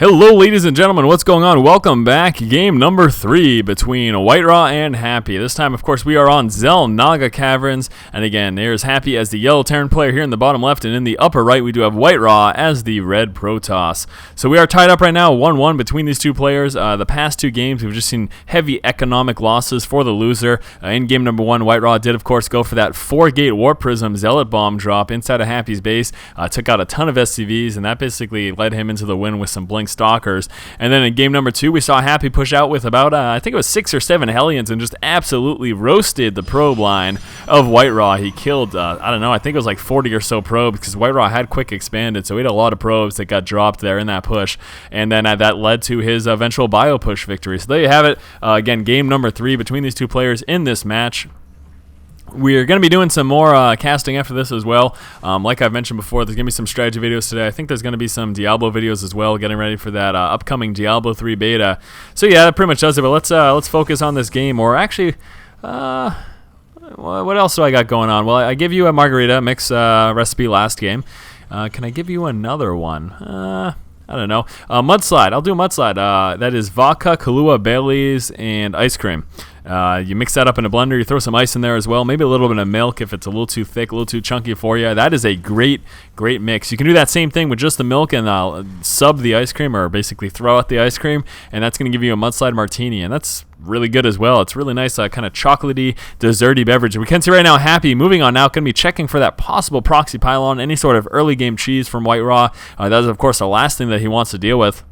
Hello, ladies and gentlemen. What's going on? Welcome back. Game number 3 between WhiteRa and Happy. This time, of course, we are on Naga Caverns. And again, there's Happy as the yellow Terran player here in the bottom left. And in the upper right, we do have WhiteRa as the red Protoss. So we are tied up right now, 1-1 between these two players. The past two games, we've just seen heavy economic losses for the loser. In game number 1, WhiteRa did, of course, go for that 4-gate Warp Prism Zealot Bomb drop inside of Happy's base. Took out a ton of SCVs, and that basically led him into the win with some Blink Stalkers. And then in game number 2, we saw Happy push out with about, I think it was 6 or 7 Hellions and just absolutely roasted the probe line of WhiteRa. He killed, I don't know, I think it was like 40 or so probes because WhiteRa had quick expanded, so he had a lot of probes that got dropped there in that push. And then that led to his eventual bio push victory. So there you have it. Again, game number 3 between these two players in this match. We're going to be doing some more casting after this as well. Like I've mentioned before, there's going to be some strategy videos today. I think there's going to be some Diablo videos as well, getting ready for that upcoming Diablo 3 beta. So yeah, that pretty much does it. But let's focus on this game. Or actually, what else do I got going on? Well, I give you a margarita mix recipe last game. Can I give you another one? I don't know. Mudslide. I'll do a mudslide. That is vodka, Kahlua, Baileys, and ice cream. You mix that up in a blender. You throw some ice in there as well. Maybe a little bit of milk if it's a little too thick, a little too chunky for you. That is a great mix. You can do that same thing with just the milk and sub the ice cream, or basically throw out the ice cream, and that's going to give you a mudslide martini, and that's really good as well. It's really nice, kind of chocolatey, desserty beverage. We can see right now Happy moving on now, going to be checking for that possible proxy pylon, any sort of early game cheese from WhiteRa. That is, of course, the last thing that he wants to deal with.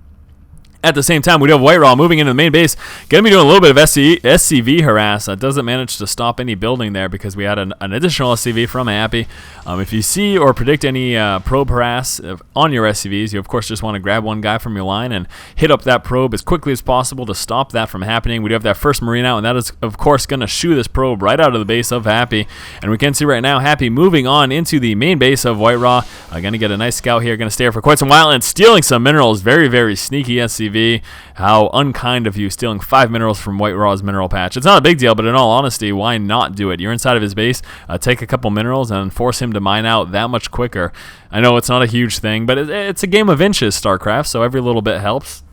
At the same time, we do have WhiteRa moving into the main base. Going to be doing a little bit of SCV harass. Doesn't manage to stop any building there because we had an additional SCV from Happy. If you see or predict any probe harass on your SCVs, you of course just want to grab one guy from your line and hit up that probe as quickly as possible to stop that from happening. We do have that first Marine out, and that is of course going to shoo this probe right out of the base of Happy. And we can see right now Happy moving on into the main base of WhiteRa. Going to get a nice scout here. Going to stay here for quite some while and stealing some minerals. Very, very sneaky SCV. How unkind of you, stealing 5 minerals from WhiteRa's mineral patch. It's not a big deal, but in all honesty, why not do it? You're inside of his base, take a couple minerals and force him to mine out that much quicker. I know it's not a huge thing, but it's a game of inches, StarCraft, so every little bit helps.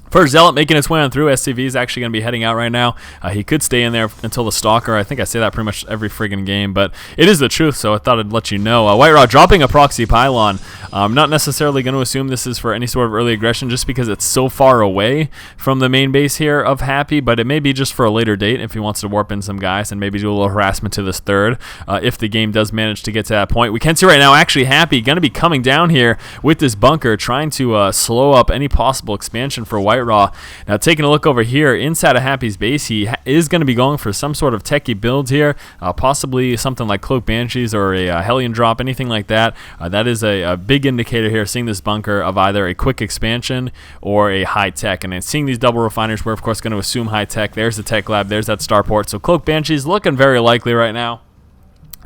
First Zealot making its way on through. SCV is actually going to be heading out right now. He could stay in there until the Stalker. I think I say that pretty much every friggin' game, but it is the truth, so I thought I'd let you know. WhiteRa dropping a proxy pylon. I'm not necessarily going to assume this is for any sort of early aggression just because it's so far away from the main base here of Happy, but it may be just for a later date if he wants to warp in some guys and maybe do a little harassment to this third if the game does manage to get to that point. We can see right now actually Happy going to be coming down here with this bunker, trying to slow up any possible expansion for WhiteRa. Now taking a look over here inside of Happy's base, he is going to be going for some sort of techie build here, possibly something like Cloak Banshees or a Hellion drop, anything like that. That is a big indicator here, seeing this bunker, of either a quick expansion or a high tech. And then seeing these double refiners, we're of course going to assume high tech. There's the tech lab, there's that starport. So Cloak Banshees looking very likely right now.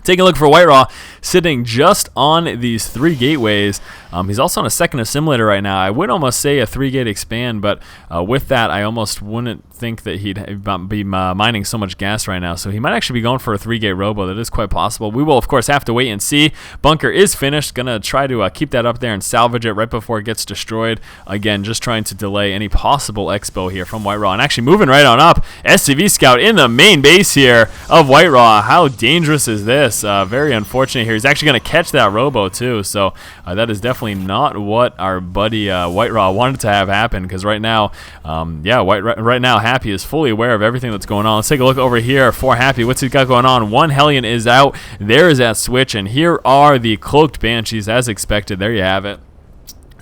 Taking a look for WhiteRa, sitting just on these 3 gateways. He's also on a second assimilator right now. I would almost say a 3-gate expand, but with that, I almost wouldn't think that he'd be mining so much gas right now. So he might actually be going for a 3-gate robo. That is quite possible. We will, of course, have to wait and see. Bunker is finished. Going to try to keep that up there and salvage it right before it gets destroyed. Again, just trying to delay any possible expo here from WhiteRa. And actually moving right on up, SCV Scout in the main base here of WhiteRa. How dangerous is this? Very unfortunate here. He's actually going to catch that robo too, so that is definitely not what our buddy WhiteRa wanted to have happen, because right now, right now Happy is fully aware of everything that's going on. Let's take a look over here for Happy. What's he got going on? One Hellion is out. There is that switch, and here are the Cloaked Banshees as expected. There you have it.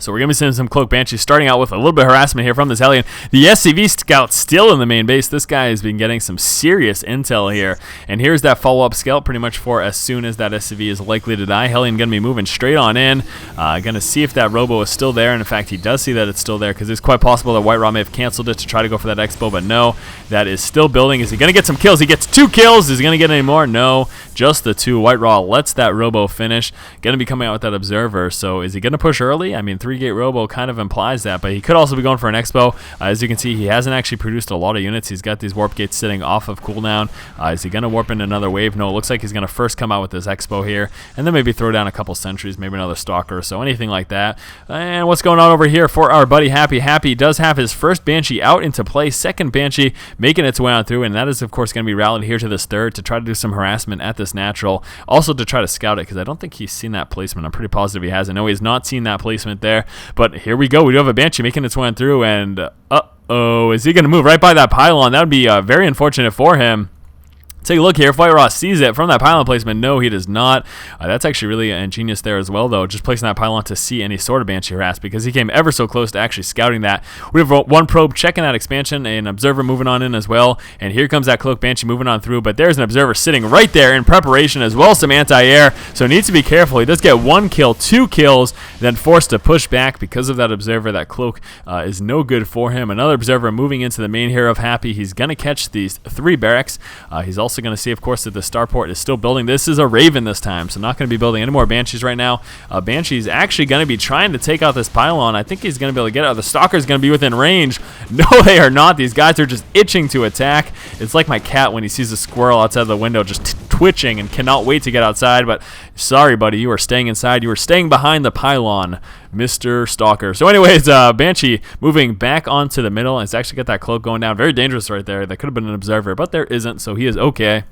So we're going to be seeing some Cloak Banshees, starting out with a little bit of harassment here from this Hellion. The SCV Scout still in the main base. This guy has been getting some serious intel here. And here's that follow-up scout pretty much for as soon as that SCV is likely to die. Hellion going to be moving straight on in. Going to see if that robo is still there. And in fact, he does see that it's still there, because it's quite possible that WhiteRa may have canceled it to try to go for that expo. But no, that is still building. Is he going to get some kills? He gets 2 kills. Is he going to get any more? No, just the 2. WhiteRa lets that robo finish. Going to be coming out with that observer. So is he going to push early? I mean, 3 3-gate robo kind of implies that, but he could also be going for an expo. As you can see, he hasn't actually produced a lot of units. He's got these warp gates sitting off of cooldown. Is he going to warp in another wave? No, it looks like he's going to first come out with this expo here, and then maybe throw down a couple sentries, maybe another stalker, so anything like that. And what's going on over here for our buddy Happy? Happy does have his first Banshee out into play, second Banshee making its way on through, and that is of course going to be rallied here to this third to try to do some harassment at this natural, also to try to scout it, because I don't think he's seen that placement. I'm pretty positive he hasn't. No, he has not seen that placement there, but here we go. We do have a Banshee making its way on through, and uh-oh, is he going to move right by that pylon? That would be very unfortunate for him. Take a look here if WhiteRa sees it from that pylon placement. No, he does not. That's actually really ingenious there as well, though, just placing that pylon to see any sort of Banshee harass, because he came ever so close to actually scouting that. We have one probe checking that expansion, an observer moving on in as well, and here comes that cloak Banshee moving on through, but there's an observer sitting right there in preparation as well, some anti-air, so needs to be careful. He does get 1 kill, 2 kills, then forced to push back because of that observer. That cloak is no good for him. Another observer moving into the main here of Happy. He's going to catch these 3 barracks. He's also going to see, of course, that the starport is still building. This is a Raven this time, so not going to be building any more Banshees right now. Banshee's actually going to be trying to take out this pylon. I think he's going to be able to get out. The Stalker's going to be within range. No, they are not. These guys are just itching to attack. It's like my cat when he sees a squirrel outside the window just twitching and cannot wait to get outside, but sorry, buddy, you are staying inside. You are staying behind the pylon, Mr. Stalker. So anyways, Banshee moving back onto the middle. It's actually got that cloak going down. Very dangerous right there. That could have been an observer, but there isn't, so he is okay.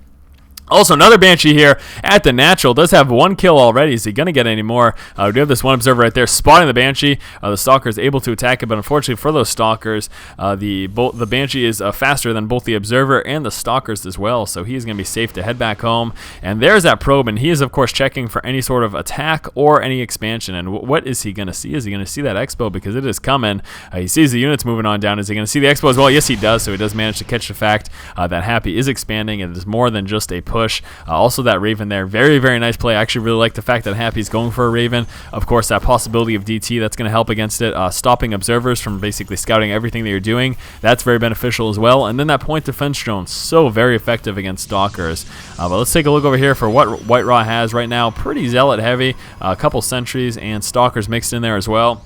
Also, another Banshee here at the natural. Does have 1 kill already. Is he going to get any more? We do have this one observer right there spotting the Banshee. The Stalker is able to attack it, but unfortunately for those Stalkers, the Banshee is faster than both the observer and the Stalkers as well, so he is going to be safe to head back home. And there's that probe, and he is, of course, checking for any sort of attack or any expansion. And what is he going to see? Is he going to see that expo? Because it is coming. He sees the units moving on down. Is he going to see the expo as well? Yes, he does, so he does manage to catch the fact that Happy is expanding, and it is more than just a push. Also that Raven there, very, very nice play. I actually really like the fact that Happy's going for a Raven. Of course, that possibility of DT, that's going to help against it. Stopping observers from basically scouting everything that you're doing, that's very beneficial as well. And then that point defense drone, so very effective against Stalkers. But let's take a look over here for what WhiteRa has right now. Pretty Zealot heavy, a couple sentries and Stalkers mixed in there as well.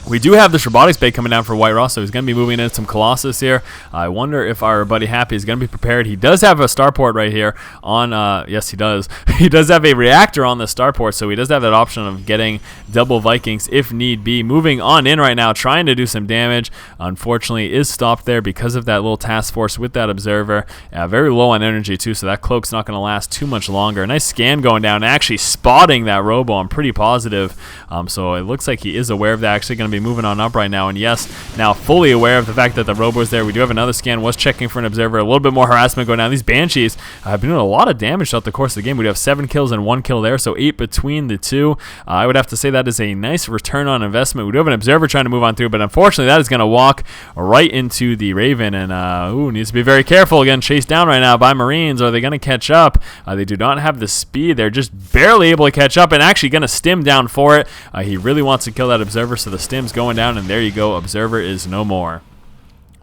We do have this robotics bay coming down for WhiteRa, so he's going to be moving in some Colossus here. I wonder if our buddy Happy is going to be prepared. He does have a starport right here on, yes he does. He does have a reactor on the starport, so he does have that option of getting double Vikings if need be. Moving on in right now, trying to do some damage. Unfortunately, is stopped there because of that little task force with that observer. Very low on energy too, so that cloak's not going to last too much longer. Nice scan going down, actually spotting that robo. I'm pretty positive. So it looks like he is aware of that. Actually going to be moving on up right now, and yes, now fully aware of the fact that the robo is there. We do have another scan, was checking for an observer. A little bit more harassment going down. These Banshees have been doing a lot of damage throughout the course of the game. We do have 7 kills and 1 kill there, so 8 between the two. I would have to say that is a nice return on investment. We do have an observer trying to move on through, but unfortunately that is going to walk right into the Raven, and needs to be very careful. Again, chased down right now by Marines. Are they going to catch up? They do not have the speed. They're just barely able to catch up, and actually going to stim down for it. He really wants to kill that observer, so the stim's going down, and there you go. Observer is no more.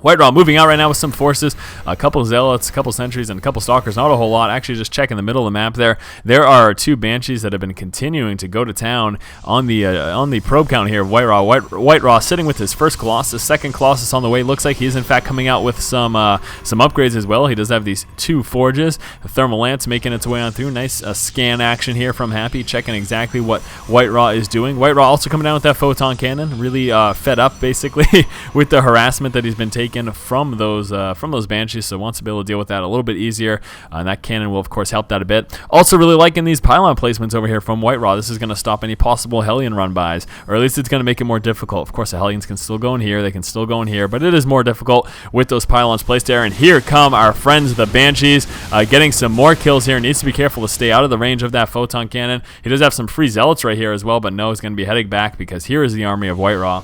WhiteRa moving out right now with some forces, a couple Zealots, a couple Sentries, and a couple Stalkers. Not a whole lot. Actually, just checking the middle of the map there. There are 2 Banshees that have been continuing to go to town on the probe count here of WhiteRa sitting with his first Colossus, second Colossus on the way. Looks like he is in fact coming out with some upgrades as well. He does have these 2 forges. The Thermal Lance making its way on through. Nice scan action here from Happy, checking exactly what WhiteRa is doing. WhiteRa also coming down with that Photon Cannon. Really fed up basically with the harassment that he's been taking from those Banshees, so wants to be able to deal with that a little bit easier, and that cannon will of course help that a bit. Also really liking these pylon placements over here from WhiteRa. This is going to stop any possible Hellion run bys, or at least it's going to make it more difficult. Of course the Hellions can still go in here, they can still go in here, but it is more difficult with those pylons placed there. And here come our friends the Banshees, getting some more kills here. Needs to be careful to stay out of the range of that Photon Cannon. He does have some free Zealots right here as well, but no, he's going to be heading back because here is the army of WhiteRa.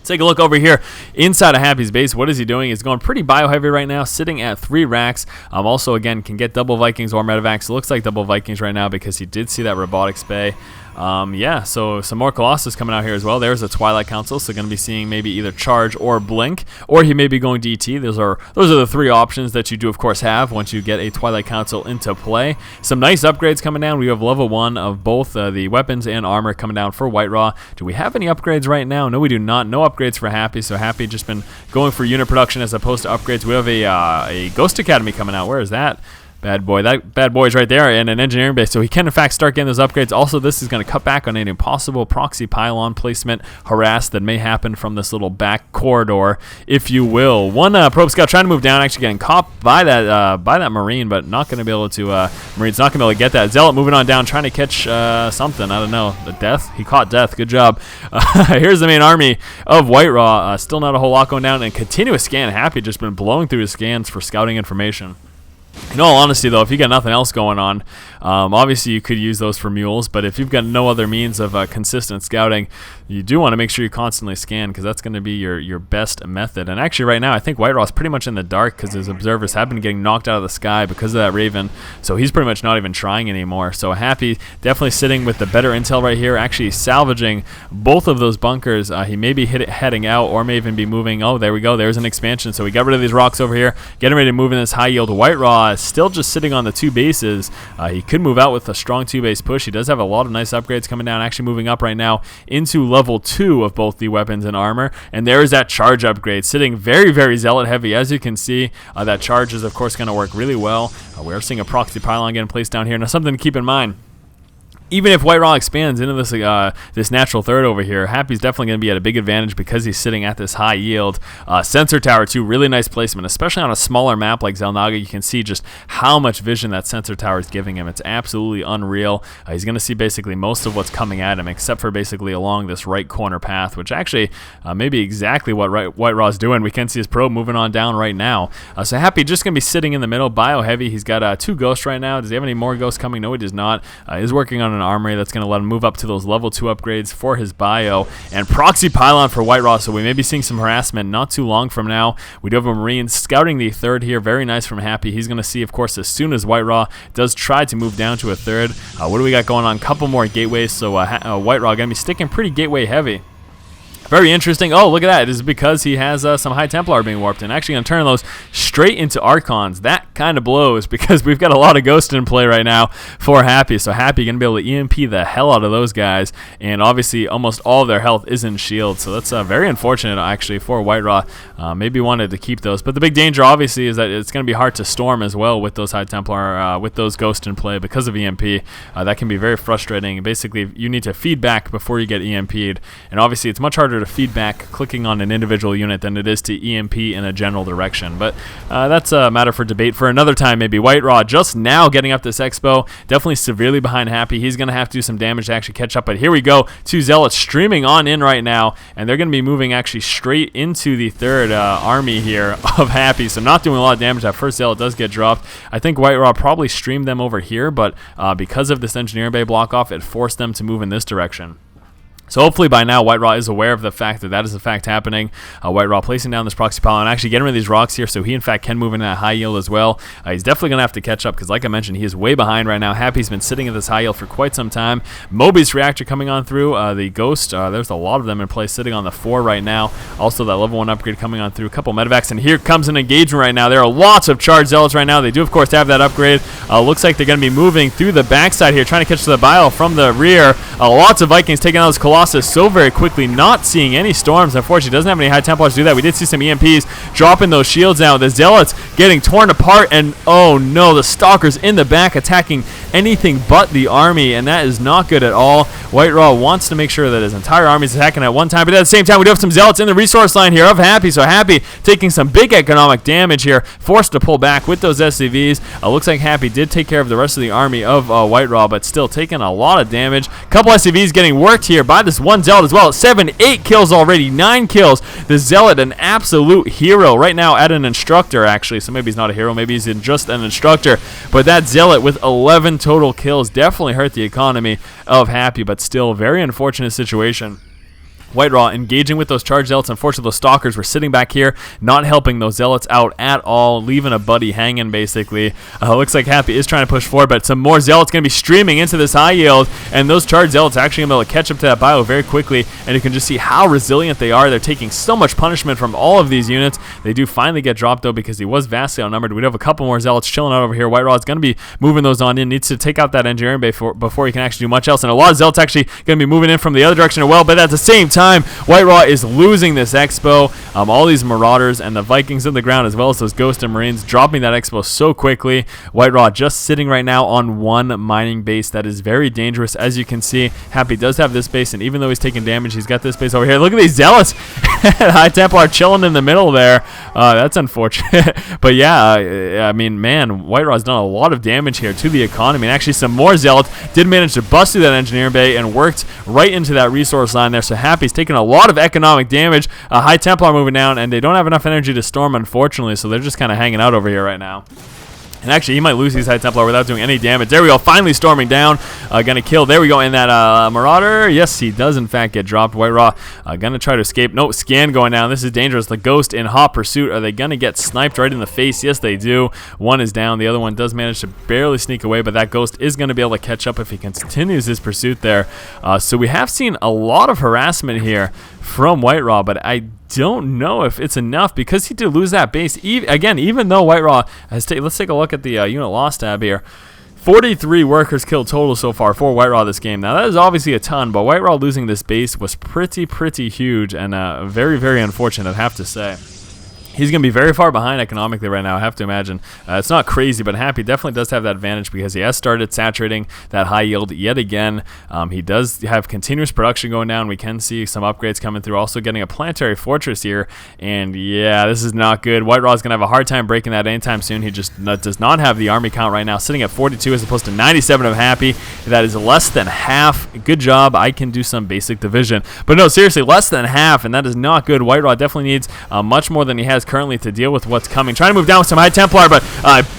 Take a look over here inside of Happy's base. What is he doing? He's going pretty bio-heavy right now, sitting at 3 racks. Also, again, can get double Vikings or medevacs. It looks like double Vikings right now because he did see that robotics bay. Yeah, so some more Colossus coming out here as well. There's a Twilight Council, so going to be seeing maybe either Charge or Blink, or he may be going DT. Those are the 3 options that you do, of course, have once you get a Twilight Council into play. Some nice upgrades coming down. We have level 1 of both the weapons and armor coming down for WhiteRa. Do we have any upgrades right now? No, we do not. No upgrades for Happy, so Happy just been going for unit production as opposed to upgrades. We have a Ghost Academy coming out. Where is that? Bad boy. That bad boy is right there in an engineering base, so he can in fact start getting those upgrades. Also, this is going to cut back on any impossible proxy pylon placement harass that may happen from this little back corridor, if you will. One probe scout trying to move down, actually getting caught by that marine, but not going to be able to. Marine's not going to be able to get that. Zealot moving on down, trying to catch something. I don't know. The death. He caught death. Good job. Here's the main army of WhiteRa. Still not a whole lot going down, and continuous scan. Happy just been blowing through his scans for scouting information. In all honesty, though, if you got nothing else going on, obviously you could use those for mules, but if you've got no other means of consistent scouting, you do want to make sure you constantly scan, because that's going to be your best method. And actually right now, I think WhiteRa is pretty much in the dark because his observers have been getting knocked out of the sky because of that Raven, so he's pretty much not even trying anymore. So Happy definitely sitting with the better intel right here, actually salvaging both of those bunkers. He may be heading out or may even be moving. Oh, there we go. There's an expansion. So we got rid of these rocks over here, getting ready to move in this high yield. WhiteRa still just sitting on the 2 bases. He could move out with a strong 2-base push. He does have a lot of nice upgrades coming down, actually moving up right now into level 2 of both the weapons and armor. And there is that charge upgrade, sitting very, very zealot heavy. As you can see, that charge is, of course, going to work really well. We are seeing a proxy pylon getting placed down here. Now, something to keep in mind. Even if WhiteRa expands into this this natural third over here, Happy's definitely going to be at a big advantage because he's sitting at this high yield. Sensor tower too, really nice placement, especially on a smaller map like Xel'Naga. You can see just how much vision that sensor tower is giving him. It's absolutely unreal. He's going to see basically most of what's coming at him, except for basically along this right corner path, which actually may be exactly what WhiteRa's doing. We can see his probe moving on down right now. So Happy just going to be sitting in the middle, bio heavy. He's got 2 ghosts right now. Does he have any more ghosts coming? No, he does not. He's working on an armory that's going to let him move up to those level 2 upgrades for his bio, and proxy pylon for WhiteRa, so we may be seeing some harassment not too long from now. We do have a marine scouting the third here. Very nice from Happy. He's going to see, of course, as soon as WhiteRa does try to move down to a third. What do we got going on? Couple more gateways, so WhiteRa going to be sticking pretty gateway heavy. Very interesting. Oh, look at that. It is because he has some High Templar being warped in. Actually, going to turn those straight into Archons. That kind of blows because we've got a lot of Ghost in play right now for Happy. So Happy going to be able to EMP the hell out of those guys. And obviously, almost all of their health is in shield. So that's very unfortunate, actually, for WhiteRa. Maybe wanted to keep those. But the big danger, obviously, is that it's going to be hard to storm as well with those High Templar, with those Ghost in play because of EMP. That can be very frustrating. Basically, you need to feed back before you get EMP'd. And obviously, it's much harder to feedback clicking on an individual unit than it is to EMP in a general direction. But that's a matter for debate for another time, maybe. WhiteRa just now getting up this expo, definitely severely behind Happy. He's going to have to do some damage to actually catch up. But here we go. 2 Zealots streaming on in right now, and they're going to be moving actually straight into the third army here of Happy. So not doing a lot of damage. That first Zealot does get dropped. I think WhiteRa probably streamed them over here, but because of this engineering bay block off, it forced them to move in this direction. So hopefully by now WhiteRa is aware of the fact that that is in fact happening. WhiteRa placing down this proxy pylon and actually getting rid of these rocks here, so he in fact can move into that high yield as well. He's definitely going to have to catch up because, like I mentioned, he is way behind right now. Happy's been sitting at this high yield for quite some time. Moby's reactor coming on through. The Ghost, there's a lot of them in place sitting on the 4 right now. Also that level 1 upgrade coming on through. A couple medevacs, and here comes an engagement right now. There are lots of charged Zealots right now. They do, of course, have that upgrade. Looks like they're going to be moving through the backside here, trying to catch the bio from the rear. Lots of Vikings taking out those Colossus so very quickly, not seeing any storms. Unfortunately, doesn't have any High Templars to do that. We did see some EMPs dropping those shields now. The Zealots getting torn apart, and oh no, the Stalkers in the back attacking anything but the army, and that is not good at all. WhiteRa wants to make sure that his entire army is attacking at one time, but at the same time, we do have some Zealots in the resource line here of Happy, so Happy taking some big economic damage here, forced to pull back with those SCVs. Looks like Happy did take care of the rest of the army of WhiteRa, but still taking a lot of damage. Couple SCVs getting worked here by this one Zealot as well. 7, 8 kills already, 9 kills. The Zealot, an absolute hero right now at an instructor, actually. So maybe he's not a hero, maybe he's just an instructor. But that Zealot with 11 total kills definitely hurt the economy of Happy, but still very unfortunate situation. WhiteRa engaging with those charged zealots. Unfortunately, those stalkers were sitting back here, not helping those zealots out at all, leaving a buddy hanging, basically. Looks like Happy is trying to push forward, but some more zealots going to be streaming into this high yield, and those charged zealots are actually going to be able to catch up to that bio very quickly, and you can just see how resilient they are. They're taking so much punishment from all of these units. They do finally get dropped, though, because he was vastly outnumbered. We do have a couple more zealots chilling out over here. WhiteRa is going to be moving those on in, needs to take out that engineering bay before he can actually do much else, and a lot of zealots actually going to be moving in from the other direction as well, but at the same time, WhiteRa is losing this expo. All these marauders and the Vikings in the ground, as well as those Ghost and Marines, dropping that expo so quickly. WhiteRa just sitting right now on one mining base. That is very dangerous. As you can see, Happy does have this base, and even though he's taking damage, he's got this base over here. Look at these zealots. High Templar chilling in the middle there. That's unfortunate. But yeah, I mean, man, WhiteRa's done a lot of damage here to the economy, and actually some more zealots did manage to bust through that engineering bay and worked right into that resource line there. So Happy's taking a lot of economic damage. High Templar moving down, and they don't have enough energy to storm, unfortunately, so they're just kind of hanging out over here right now. And actually, he might lose these High Templar without doing any damage. There we go, finally storming down. Gonna kill. There we go, in that Marauder. Yes, he does, in fact, get dropped. WhiteRa gonna try to escape. Nope, scan going down. This is dangerous. The Ghost in hot pursuit. Are they gonna get sniped right in the face? Yes, they do. One is down. The other one does manage to barely sneak away, but that Ghost is gonna be able to catch up if he continues his pursuit there. So we have seen a lot of harassment here from WhiteRa, but I don't know if it's enough because he did lose that base. Even though WhiteRa has let's take a look at the unit loss tab here. 43 workers killed total so far for WhiteRa this game. Now that is obviously a ton, but WhiteRa losing this base was pretty huge and very unfortunate, I have to say. He's going to be very far behind economically right now, I have to imagine. It's not crazy, but Happy definitely does have that advantage because he has started saturating that high yield yet again. He does have continuous production going down. We can see some upgrades coming through. Also getting a planetary fortress here. And yeah, this is not good. WhiteRa is going to have a hard time breaking that anytime soon. He just does not have the army count right now, sitting at 42 as opposed to 97 of Happy. That is less than half. Good job. I can do some basic division. But no, seriously, less than half, and that is not good. WhiteRa definitely needs much more than he has currently to deal with what's coming. Trying to move down with some High Templar, but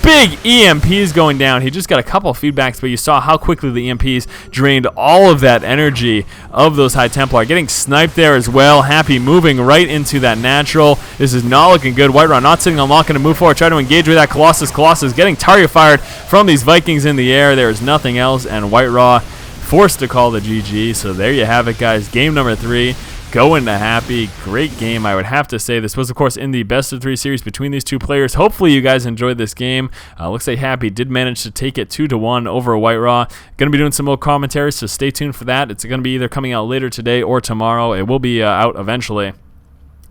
big EMPs going down. He just got a couple of feedbacks, but you saw how quickly the EMPs drained all of that energy of those High Templar. Getting sniped there as well. Happy moving right into that natural. This is not looking good. WhiteRa not sitting on lock, going to move forward, try to engage with that Colossus. Colossus getting target fired from these Vikings in the air. There is nothing else, and WhiteRa forced to call the GG. So there you have it, guys. Game number 3. Going to Happy. Great game, I would have to say. This was, of course, in the best of 3 series between these two players. Hopefully you guys enjoyed this game. Looks like Happy did manage to take it 2-1 over WhiteRa. Going to be doing some more commentaries, so stay tuned for that. It's going to be either coming out later today or tomorrow. It will be out eventually.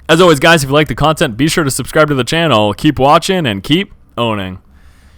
As always, guys, if you like the content, be sure to subscribe to the channel. Keep watching and keep owning.